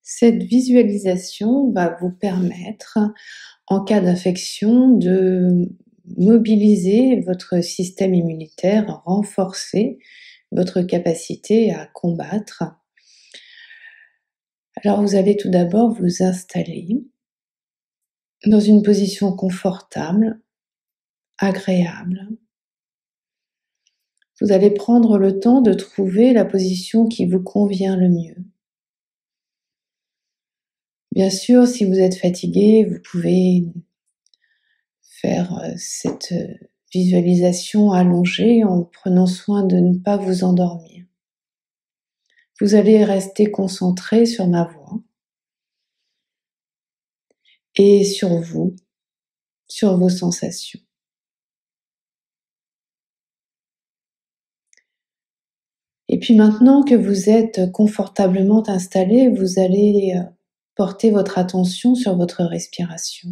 Cette visualisation va vous permettre, en cas d'infection, de mobiliser votre système immunitaire, renforcer votre capacité à combattre. Alors vous allez tout d'abord vous installer dans une position confortable, agréable. Vous allez prendre le temps de trouver la position qui vous convient le mieux. Bien sûr, si vous êtes fatigué, vous pouvez faire cette visualisation allongée en prenant soin de ne pas vous endormir. Vous allez rester concentré sur ma voix et sur vous, sur vos sensations. Et puis maintenant que vous êtes confortablement installé, vous allez porter votre attention sur votre respiration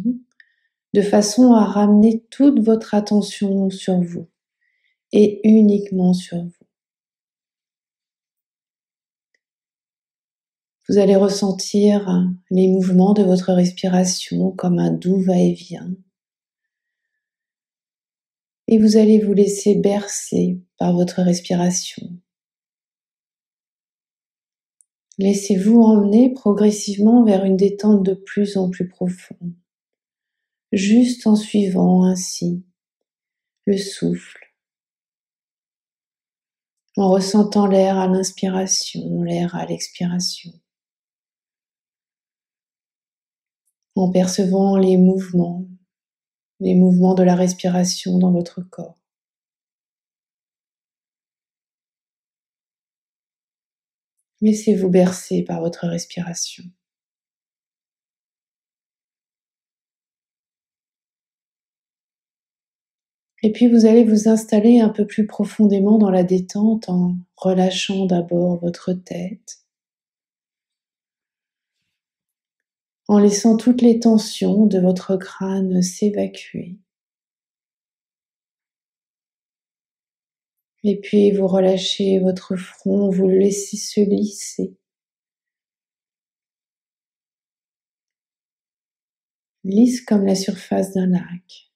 de façon à ramener toute votre attention sur vous et uniquement sur vous. Vous allez ressentir les mouvements de votre respiration comme un doux va-et-vient. Et vous allez vous laisser bercer par votre respiration. Laissez-vous emmener progressivement vers une détente de plus en plus profonde, juste en suivant ainsi le souffle, en ressentant l'air à l'inspiration, l'air à l'expiration, en percevant les mouvements de la respiration dans votre corps. Laissez-vous bercer par votre respiration. Et puis vous allez vous installer un peu plus profondément dans la détente en relâchant d'abord votre tête, en laissant toutes les tensions de votre crâne s'évacuer. Et puis vous relâchez votre front, vous le laissez se lisser. Lisse comme la surface d'un lac.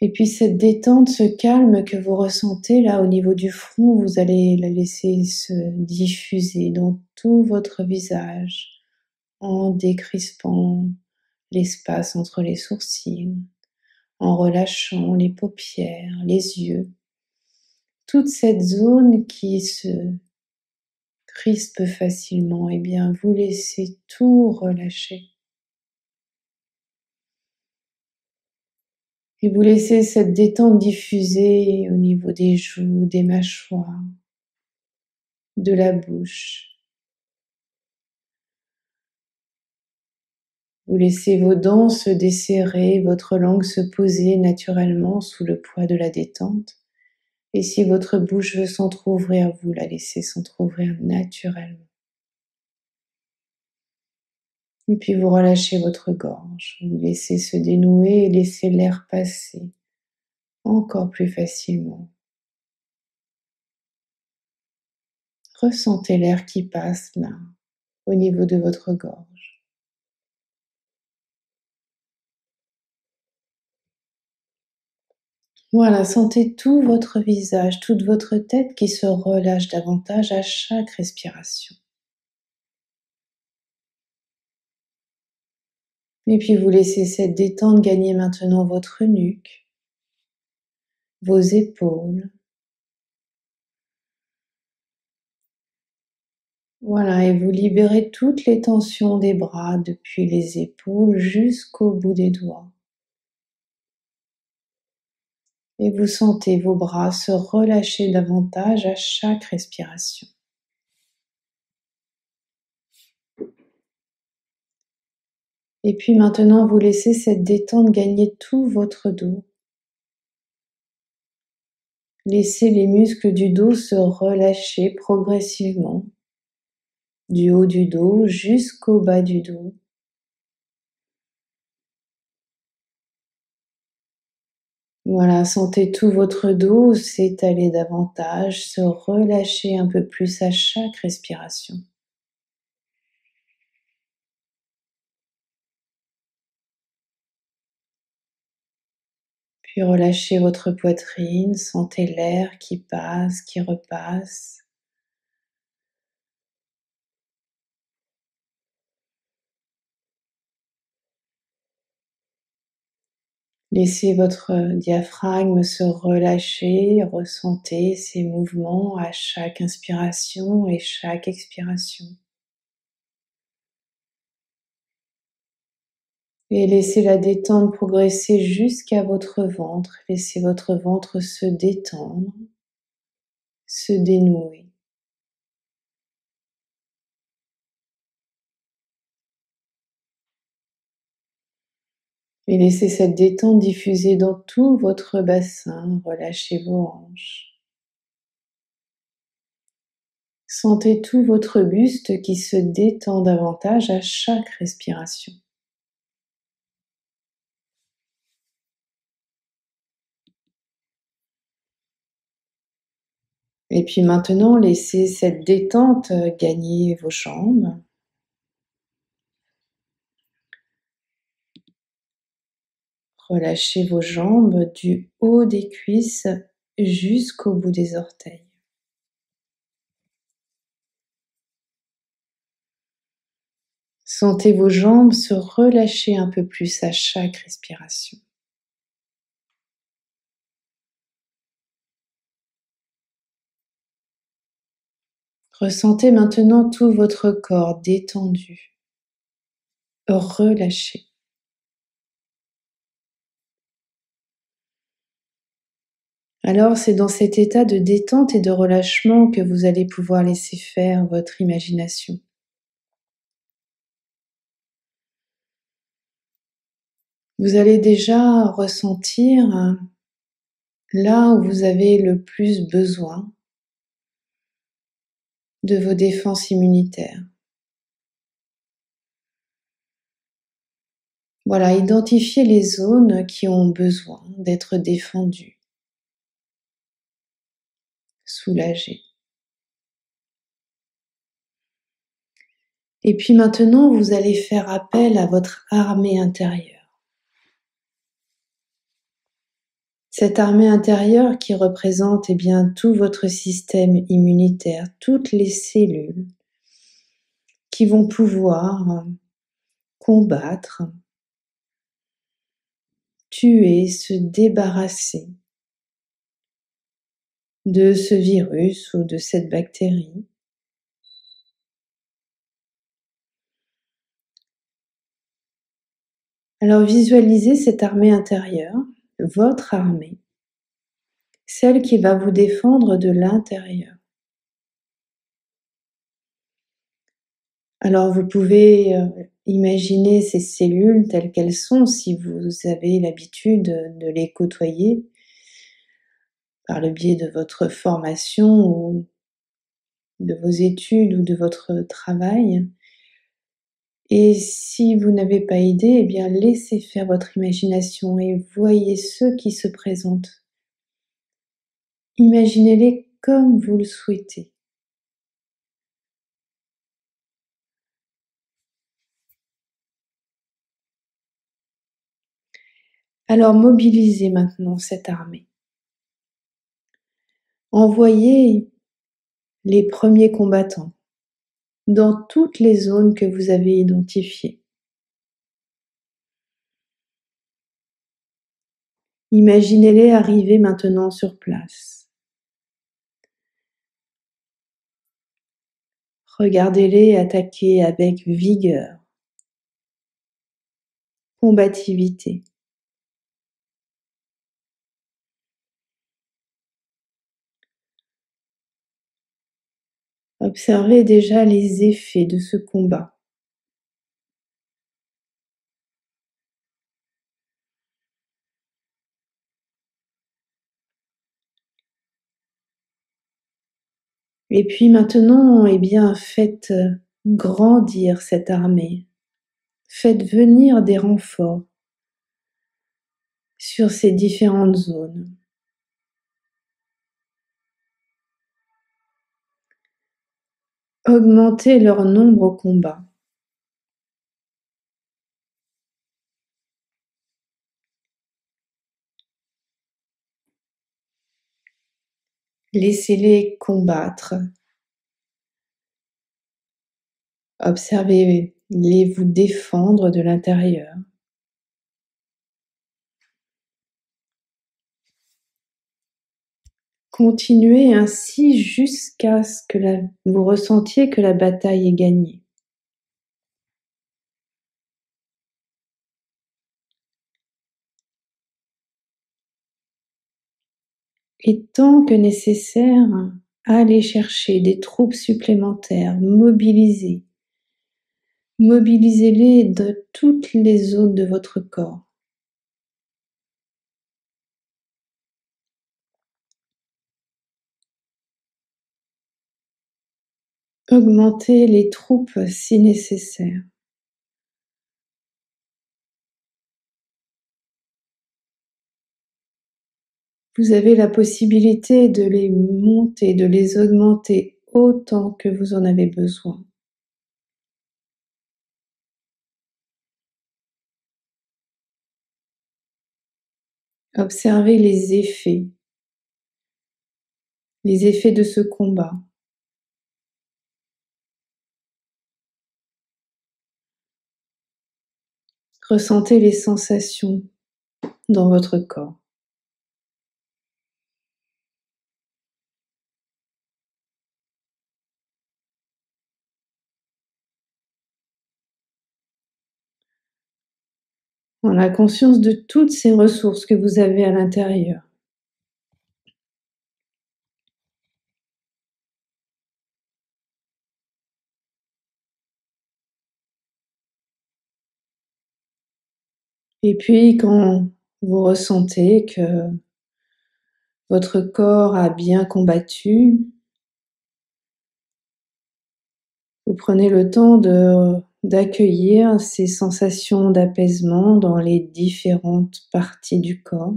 Et puis cette détente, ce calme que vous ressentez là au niveau du front, vous allez la laisser se diffuser dans tout votre visage en décrispant l'espace entre les sourcils, en relâchant les paupières, les yeux, toute cette zone qui se crispe facilement, et bien vous laissez tout relâcher. Et vous laissez cette détente diffuser au niveau des joues, des mâchoires, de la bouche. Vous laissez vos dents se desserrer, votre langue se poser naturellement sous le poids de la détente. Et si votre bouche veut s'entrouvrir, vous la laissez s'entrouvrir naturellement. Et puis vous relâchez votre gorge, vous laissez se dénouer et laissez l'air passer encore plus facilement. Ressentez l'air qui passe là, au niveau de votre gorge. Voilà, sentez tout votre visage, toute votre tête qui se relâche davantage à chaque respiration. Et puis vous laissez cette détente gagner maintenant votre nuque, vos épaules. Voilà, et vous libérez toutes les tensions des bras depuis les épaules jusqu'au bout des doigts. Et vous sentez vos bras se relâcher davantage à chaque respiration. Et puis maintenant, vous laissez cette détente gagner tout votre dos. Laissez les muscles du dos se relâcher progressivement, du haut du dos jusqu'au bas du dos. Voilà, sentez tout votre dos s'étaler davantage, se relâcher un peu plus à chaque respiration. Puis relâchez votre poitrine, sentez l'air qui passe, qui repasse. Laissez votre diaphragme se relâcher, ressentez ces mouvements à chaque inspiration et chaque expiration. Et laissez la détente progresser jusqu'à votre ventre. Laissez votre ventre se détendre, se dénouer. Et laissez cette détente diffuser dans tout votre bassin. Relâchez vos hanches. Sentez tout votre buste qui se détend davantage à chaque respiration. Et puis maintenant, laissez cette détente gagner vos jambes. Relâchez vos jambes du haut des cuisses jusqu'au bout des orteils. Sentez vos jambes se relâcher un peu plus à chaque respiration. Ressentez maintenant tout votre corps détendu, relâché. Alors c'est dans cet état de détente et de relâchement que vous allez pouvoir laisser faire votre imagination. Vous allez déjà ressentir là où vous avez le plus besoin de vos défenses immunitaires. Voilà, identifiez les zones qui ont besoin d'être défendues, soulagées. Et puis maintenant, vous allez faire appel à votre armée intérieure. Cette armée intérieure qui représente bien tout votre système immunitaire, toutes les cellules qui vont pouvoir combattre, tuer, se débarrasser de ce virus ou de cette bactérie. Alors visualisez cette armée intérieure, votre armée, celle qui va vous défendre de l'intérieur. Alors vous pouvez imaginer ces cellules telles qu'elles sont si vous avez l'habitude de les côtoyer par le biais de votre formation ou de vos études ou de votre travail. Et si vous n'avez pas idée, eh bien laissez faire votre imagination et voyez ceux qui se présentent. Imaginez-les comme vous le souhaitez. Alors mobilisez maintenant cette armée. Envoyez les premiers combattants dans toutes les zones que vous avez identifiées. Imaginez-les arriver maintenant sur place. Regardez-les attaquer avec vigueur, combativité. Observez déjà les effets de ce combat. Et puis maintenant, eh bien, faites grandir cette armée. Faites venir des renforts. sur ces différentes zones. Augmentez leur nombre au combat. Laissez-les combattre. Observez-les vous défendre de l'intérieur. Continuez ainsi jusqu'à ce que vous ressentiez que la bataille est gagnée. Et tant que nécessaire, allez chercher des troupes supplémentaires, mobilisez. Mobilisez-les de toutes les zones de votre corps. Augmentez les troupes si nécessaire. Vous avez la possibilité de les monter, de les augmenter autant que vous en avez besoin. Observez les effets de ce combat. Ressentez les sensations dans votre corps. On a conscience de toutes ces ressources que vous avez à l'intérieur. Et puis quand vous ressentez que votre corps a bien combattu, vous prenez le temps d'accueillir ces sensations d'apaisement dans les différentes parties du corps.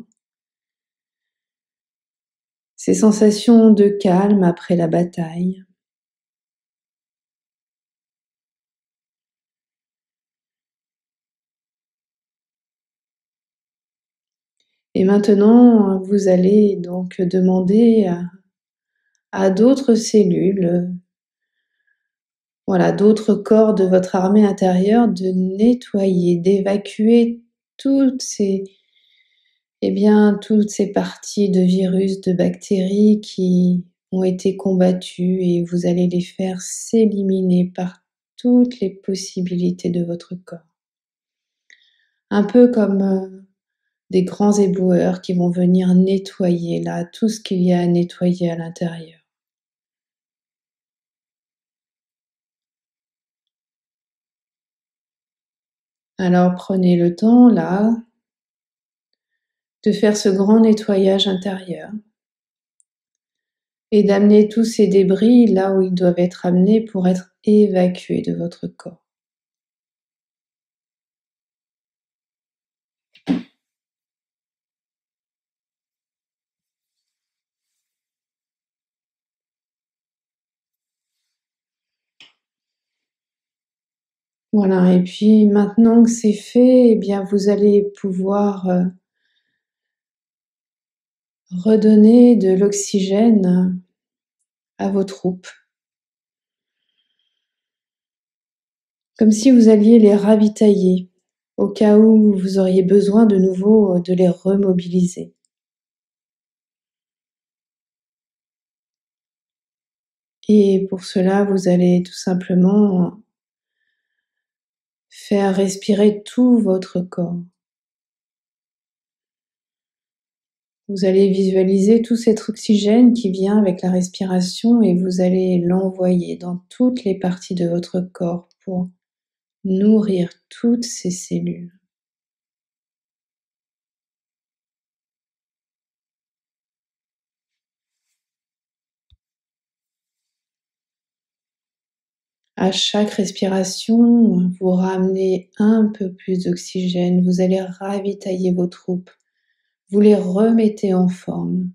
Ces sensations de calme après la bataille. Et maintenant, vous allez donc demander à d'autres cellules, voilà, d'autres corps de votre armée intérieure de nettoyer, d'évacuer toutes ces parties de virus, de bactéries qui ont été combattues, et vous allez les faire s'éliminer par toutes les possibilités de votre corps. Un peu comme des grands éboueurs qui vont venir nettoyer là tout ce qu'il y a à nettoyer à l'intérieur. Alors prenez le temps là de faire ce grand nettoyage intérieur et d'amener tous ces débris là où ils doivent être amenés pour être évacués de votre corps. Voilà, et puis maintenant que c'est fait, eh bien vous allez pouvoir redonner de l'oxygène à vos troupes. Comme si vous alliez les ravitailler au cas où vous auriez besoin de nouveau de les remobiliser. Et pour cela, vous allez tout simplement faire respirer tout votre corps. Vous allez visualiser tout cet oxygène qui vient avec la respiration et vous allez l'envoyer dans toutes les parties de votre corps pour nourrir toutes ces cellules. À chaque respiration, vous ramenez un peu plus d'oxygène, vous allez ravitailler vos troupes vous les remettez en forme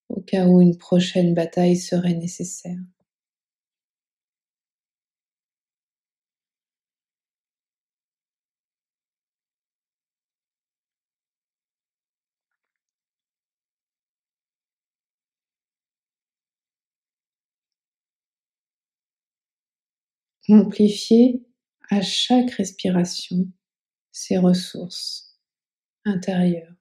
au cas où une prochaine bataille serait nécessaire. Amplifiez à chaque respiration ces ressources intérieures.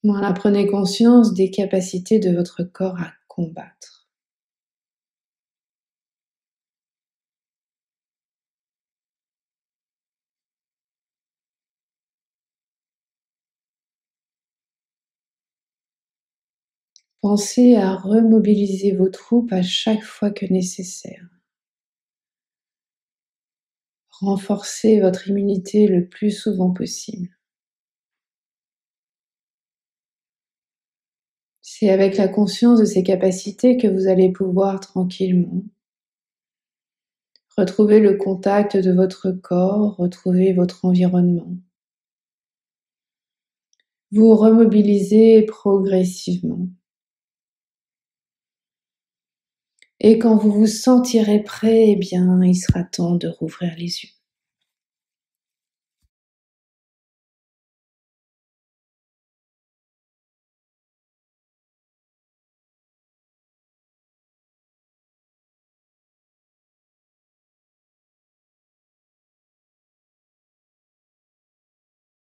Voilà, prenez conscience des capacités de votre corps à combattre. Pensez à remobiliser vos troupes à chaque fois que nécessaire. Renforcez votre immunité le plus souvent possible. C'est avec la conscience de ces capacités que vous allez pouvoir tranquillement retrouver le contact de votre corps, retrouver votre environnement. Vous remobilisez progressivement. Et quand vous vous sentirez prêt, eh bien, il sera temps de rouvrir les yeux.